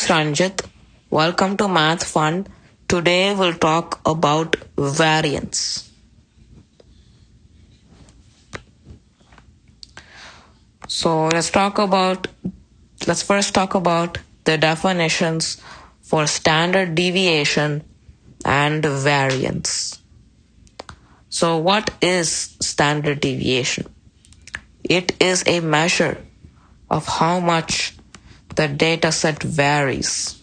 Ranjit. Welcome to Math Fun. Today we'll talk about variance. So let's first talk about the definitions for standard deviation and variance. So what is standard deviation? It is a measure of how much the dataset varies.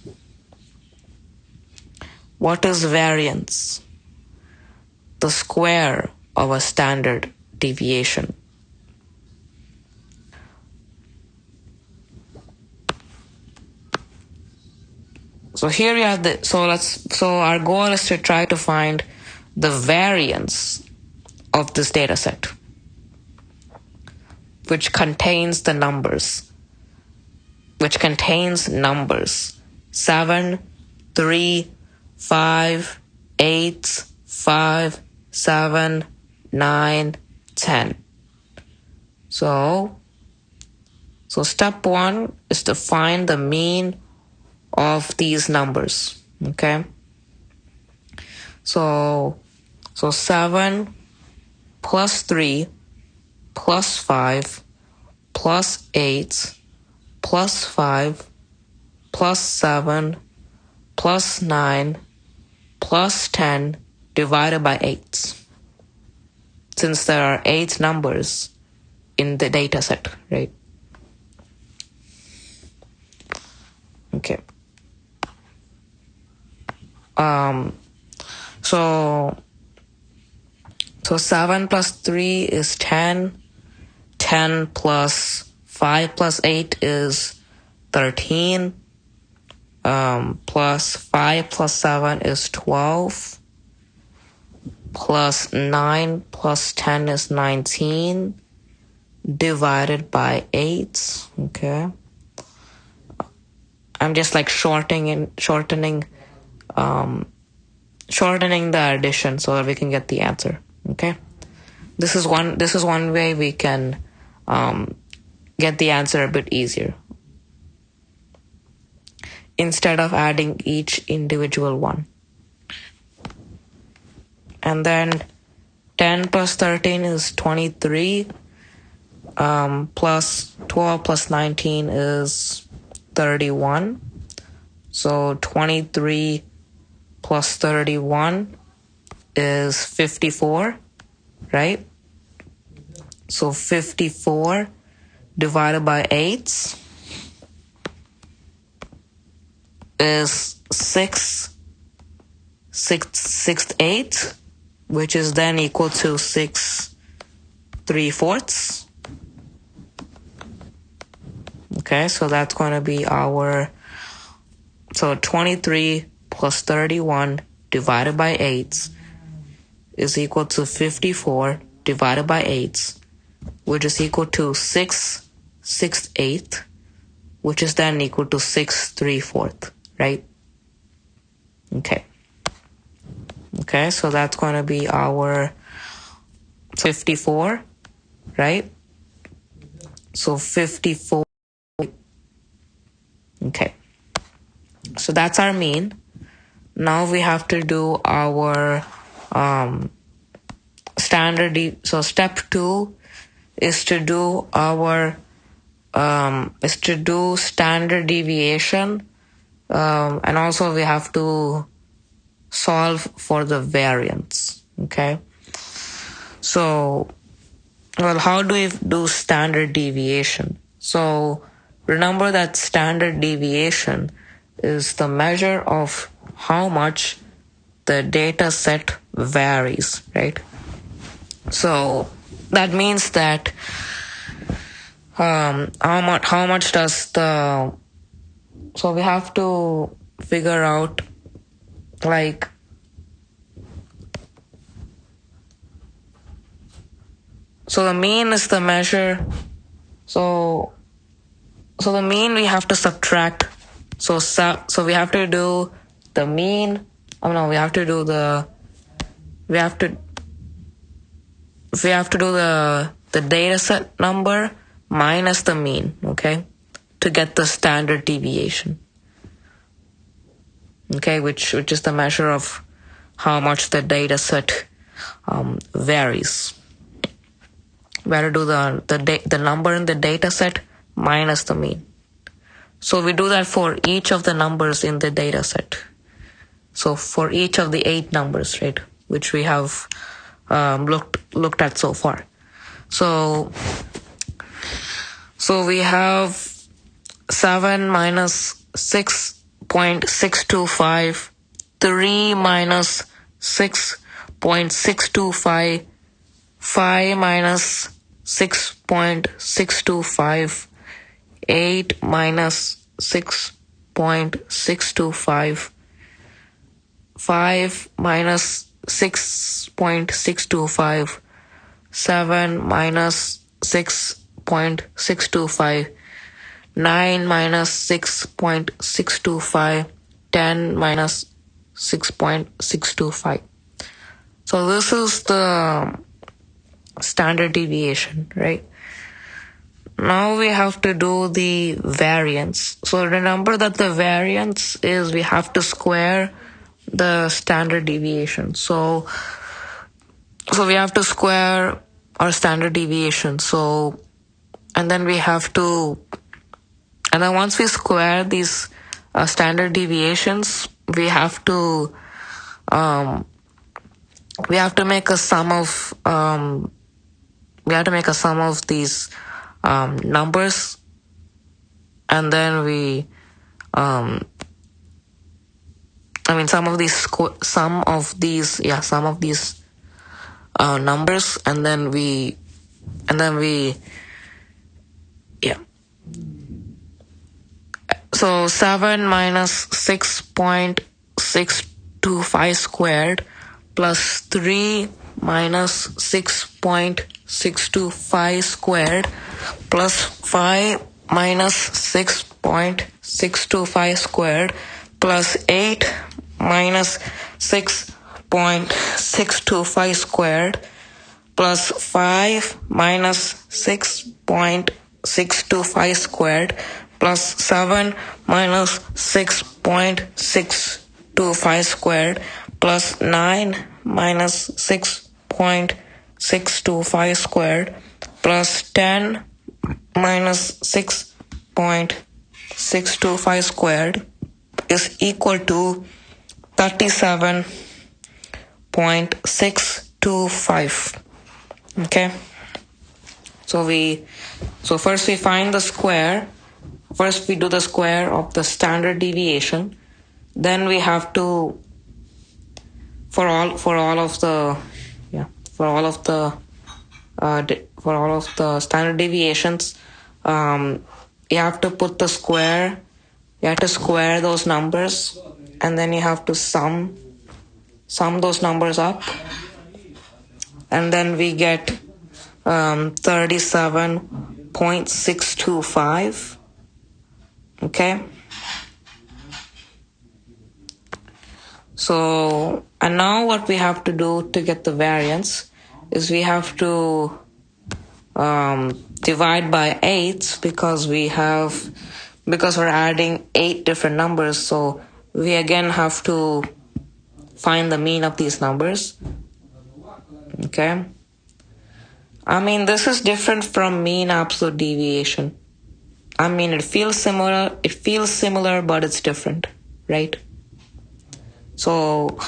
What is variance? The square of a standard deviation. So here we have our goal is to try to find the variance of this data set, which contains numbers 7, 3, 5, 8, 5, 7, 9, 10. So step 1 is to find the mean of these numbers. Okay. So 7 plus 3 plus 5 plus 8 plus 5 plus 7 plus 9 plus 10 divided by 8. Since there are 8 numbers in the data set, right? Okay. So 7 plus 3 is 10. 10 plus 5 plus 8 is 13. Plus 5 plus 7 is 12. Plus 9 plus 10 is 19. Divided by 8. Okay. I'm just like shortening the addition so that we can get the answer. Okay. This is one way we can get the answer a bit easier, instead of adding each individual one. And then 10 plus 13 is 23. Plus 12 plus 19 is 31. So 23 plus 31 is 54, right? So 54 divided by 8 is 6/8, which is then equal to 6/3. Okay, so that's going to be so 23 plus 31 divided by 8 is equal to 54 divided by 8, which is equal to 6/8, which is then equal to 6/3, right? Okay. Okay, so that's going to be our 54, right? So 54. Okay. So that's our mean. Now we have to do our standard. So step 2 is to do standard deviation, and also we have to solve for the variance. Okay. So, how do we do standard deviation? So remember that standard deviation is the measure of how much the data set varies, right? So that means that how much does so we have to figure out so the mean is the measure. So the mean we have to subtract. So we have to do the mean. We have to do the data set number minus the mean, okay, to get the standard deviation. okay, which is the measure of how much the data set varies. We have to do the number in the data set minus the mean. So we do that for each of the numbers in the data set. So for each of the 8 numbers, right, which we have looked at so far. So we have 7 minus 6.625, 3 minus 6.625, 5 minus 6.625, 8 minus 6.625, 5 minus 6.625, 7 minus 6.625, 9 minus 6.625, 10 minus 6.625. So this is the standard deviation, right? Now we have to do the variance. So remember that the variance is we have to square the standard deviation. So we have to square our standard deviation. So, and then we have to, and then once we square these standard deviations, we have to make a sum of these numbers, and then we sum of these numbers, and then we so 7 minus 6.625 squared plus 3 minus 6.625 squared plus 5 minus 6.625 squared plus 8 minus 6.625 squared plus 5 minus 6.625 squared plus 7 minus 6.625 squared plus 9 minus 6.625 squared plus 10 minus 6.625 squared is equal to 37.625. Okay. So first we find the square. First we do the square of the standard deviation. Then we have to for all of the standard deviations, you have to put the square. You have to square those numbers, and then you have to sum those numbers up, and then we get 37.625. Okay. So, and now what we have to do to get the variance is we have to divide by 8 because we're adding 8 different numbers. So we again have to find the mean of these numbers. Okay. This is different from mean absolute deviation. It feels similar, but it's different, right? So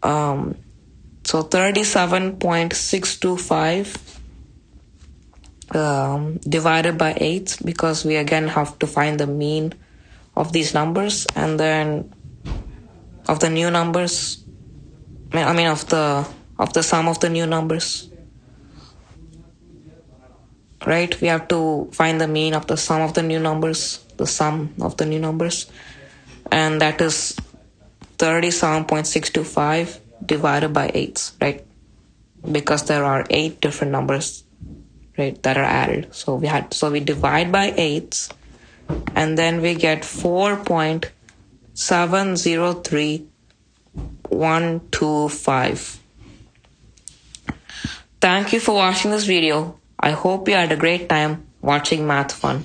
37.625 divided by 8 because we again have to find the mean of these numbers, and then of the new numbers. Of the sum of the new numbers. Right? We have to find the mean of the sum of the new numbers, and that is 37.625 divided by 8, right? Because there are 8 different numbers, right, that are added. So we divide by 8, and then we get 4.703125. Thank you for watching this video. I hope you had a great time watching Math Fun.